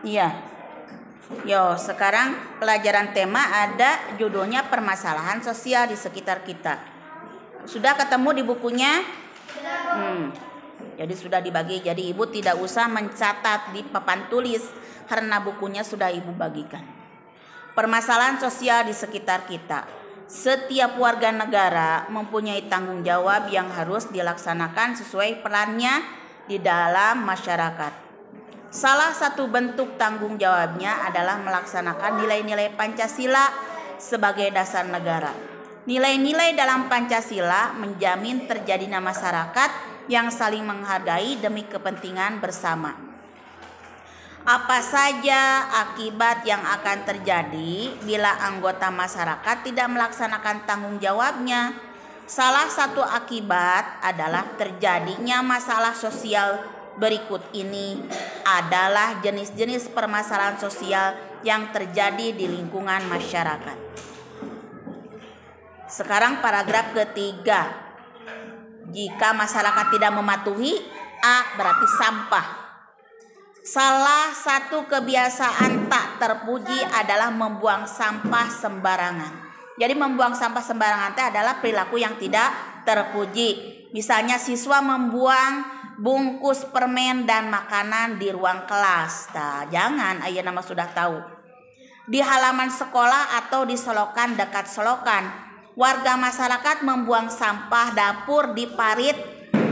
Iya. Yo, sekarang pelajaran tema ada judulnya permasalahan sosial di sekitar kita. Sudah ketemu di bukunya? Jadi sudah dibagi. Jadi ibu tidak usah mencatat di papan tulis karena bukunya sudah ibu bagikan. Permasalahan sosial di sekitar kita. Setiap warga negara mempunyai tanggung jawab yang harus dilaksanakan sesuai perannya di dalam masyarakat. Salah satu bentuk tanggung jawabnya adalah melaksanakan nilai-nilai Pancasila sebagai dasar negara. Nilai-nilai dalam Pancasila menjamin terjadinya masyarakat yang saling menghargai demi kepentingan bersama. Apa saja akibat yang akan terjadi bila anggota masyarakat tidak melaksanakan tanggung jawabnya? Salah satu akibat adalah terjadinya masalah sosial. Berikut ini adalah jenis-jenis permasalahan sosial yang terjadi di lingkungan masyarakat. Sekarang paragraf ketiga. Jika masyarakat tidak mematuhi, A berarti sampah. Salah satu kebiasaan tak terpuji adalah membuang sampah sembarangan. Jadi membuang sampah sembarangan itu adalah perilaku yang tidak terpuji. Misalnya siswa membuang bungkus permen dan makanan di ruang kelas. Nah, jangan, ayah nama sudah tahu. Di halaman sekolah atau di selokan dekat selokan. Warga masyarakat membuang sampah dapur di parit,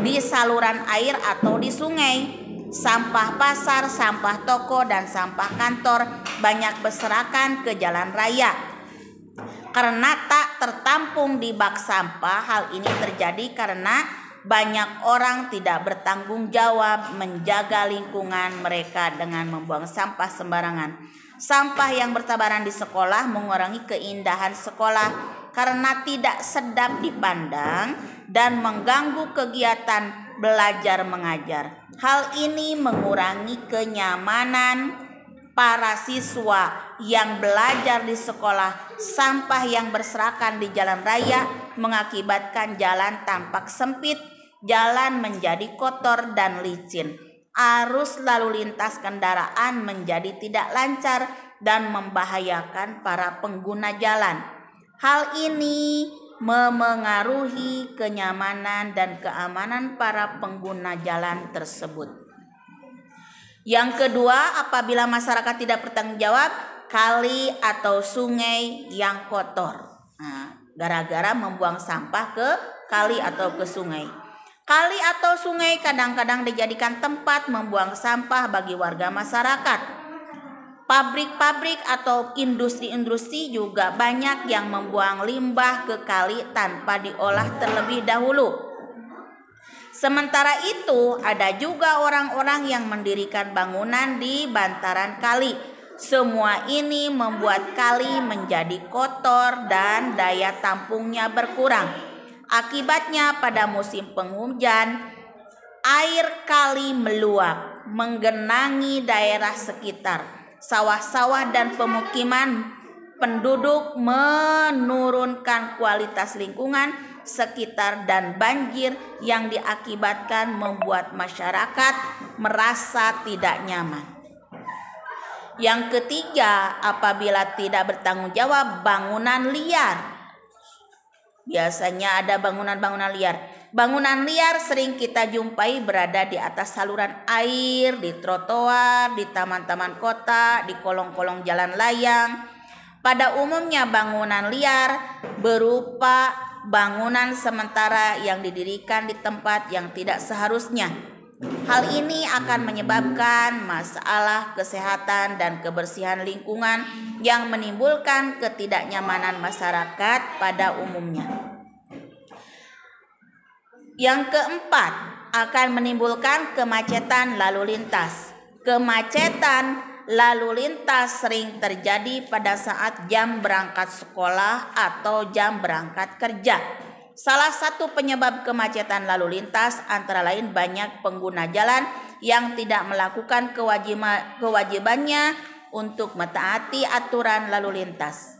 di saluran air atau di sungai. Sampah pasar, sampah toko, dan sampah kantor banyak berserakan ke jalan raya. Karena tak tertampung di bak sampah, hal ini terjadi karena banyak orang tidak bertanggung jawab menjaga lingkungan mereka dengan membuang sampah sembarangan. Sampah yang bertabaran di sekolah mengurangi keindahan sekolah karena tidak sedap dipandang dan mengganggu kegiatan belajar mengajar. Hal ini mengurangi kenyamanan para siswa yang belajar di sekolah. Sampah yang berserakan di jalan raya mengakibatkan jalan tampak sempit, jalan menjadi kotor dan licin. Arus lalu lintas kendaraan menjadi tidak lancar dan membahayakan para pengguna jalan. Hal ini memengaruhi kenyamanan dan keamanan para pengguna jalan tersebut. Yang kedua, apabila masyarakat tidak bertanggung jawab, kali atau sungai yang kotor. Nah, gara-gara membuang sampah ke kali atau ke sungai. Kali atau sungai kadang-kadang dijadikan tempat membuang sampah bagi warga masyarakat. Pabrik-pabrik atau industri-industri juga banyak yang membuang limbah ke kali tanpa diolah terlebih dahulu. Sementara itu, ada juga orang-orang yang mendirikan bangunan di bantaran kali. Semua ini membuat kali menjadi kotor dan daya tampungnya berkurang. Akibatnya pada musim penghujan, air kali meluap, menggenangi daerah sekitar. Sawah-sawah dan pemukiman penduduk, menurunkan kualitas lingkungan sekitar, dan banjir yang diakibatkan membuat masyarakat merasa tidak nyaman. Yang ketiga, apabila tidak bertanggung jawab, bangunan liar. Biasanya ada bangunan-bangunan liar. Bangunan liar sering kita jumpai berada di atas saluran air, di trotoar, di taman-taman kota, di kolong-kolong jalan layang. Pada umumnya bangunan liar berupa bangunan sementara yang didirikan di tempat yang tidak seharusnya. Hal ini akan menyebabkan masalah kesehatan dan kebersihan lingkungan yang menimbulkan ketidaknyamanan masyarakat pada umumnya. Yang keempat, akan menimbulkan kemacetan lalu lintas. Kemacetan lalu lintas sering terjadi pada saat jam berangkat sekolah atau jam berangkat kerja. Salah satu penyebab kemacetan lalu lintas antara lain banyak pengguna jalan yang tidak melakukan kewajibannya untuk mentaati aturan lalu lintas.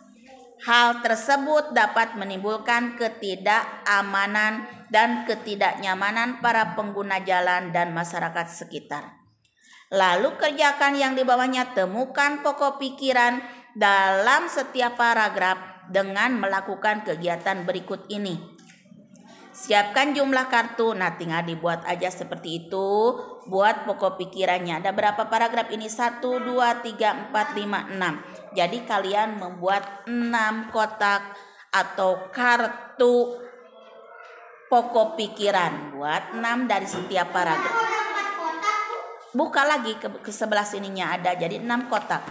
Hal tersebut dapat menimbulkan ketidakamanan dan ketidaknyamanan para pengguna jalan dan masyarakat sekitar. Lalu kerjakan yang di bawahnya, temukan pokok pikiran dalam setiap paragraf dengan melakukan kegiatan berikut ini. Siapkan jumlah kartu, nah tinggal dibuat aja seperti itu. Buat pokok pikirannya. Ada berapa paragraf ini? 1, 2, 3, 4, 5, 6. Jadi kalian membuat 6 kotak atau kartu pokok pikiran. Buat 6 dari setiap paragraf. Buka lagi ke sebelah sininya ada, jadi 6 kotak.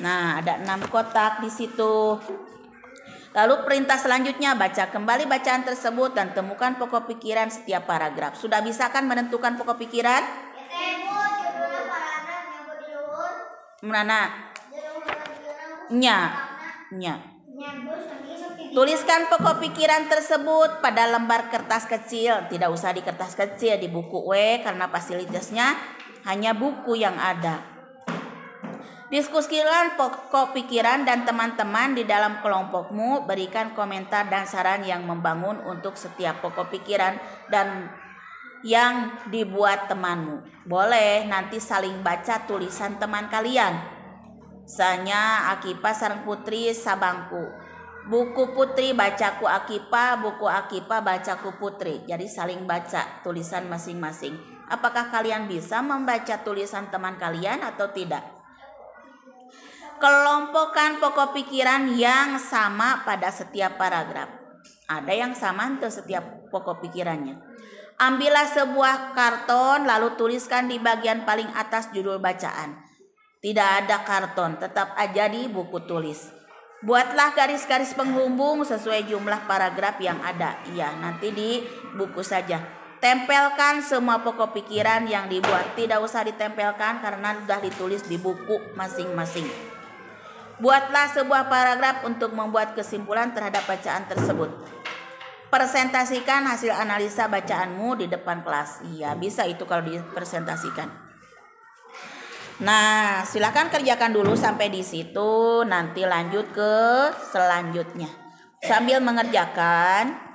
Nah, ada 6 kotak di situ. Lalu perintah selanjutnya, baca kembali bacaan tersebut dan temukan pokok pikiran setiap paragraf. Sudah bisa kan menentukan pokok pikiran? Mana? Nya. Tuliskan pokok pikiran tersebut pada lembar kertas kecil. Tidak usah di kertas kecil, di buku karena fasilitasnya hanya buku yang ada. Diskusikan pokok pikiran dan teman-teman di dalam kelompokmu. Berikan komentar dan saran yang membangun untuk setiap pokok pikiran dan yang dibuat temanmu. Boleh nanti saling baca tulisan teman kalian. Misalnya Akipa sareng Putri sabangku. Buku Putri bacaku Akipa, buku Akipa bacaku Putri. Jadi saling baca tulisan masing-masing. Apakah kalian bisa membaca tulisan teman kalian atau tidak? Kelompokkan pokok pikiran yang sama pada setiap paragraf. Ada yang sama untuk setiap pokok pikirannya. Ambillah sebuah karton lalu tuliskan di bagian paling atas judul bacaan. Tidak ada karton, tetap aja di buku tulis. Buatlah garis-garis penghubung sesuai jumlah paragraf yang ada. Iya, nanti di buku saja. Tempelkan semua pokok pikiran yang dibuat. Tidak usah ditempelkan karena sudah ditulis di buku masing-masing. Buatlah sebuah paragraf untuk membuat kesimpulan terhadap bacaan tersebut. Presentasikan hasil analisa bacaanmu di depan kelas. Iya, bisa itu kalau dipresentasikan. Nah, silakan kerjakan dulu sampai di situ. Nanti lanjut ke selanjutnya. Sambil mengerjakan,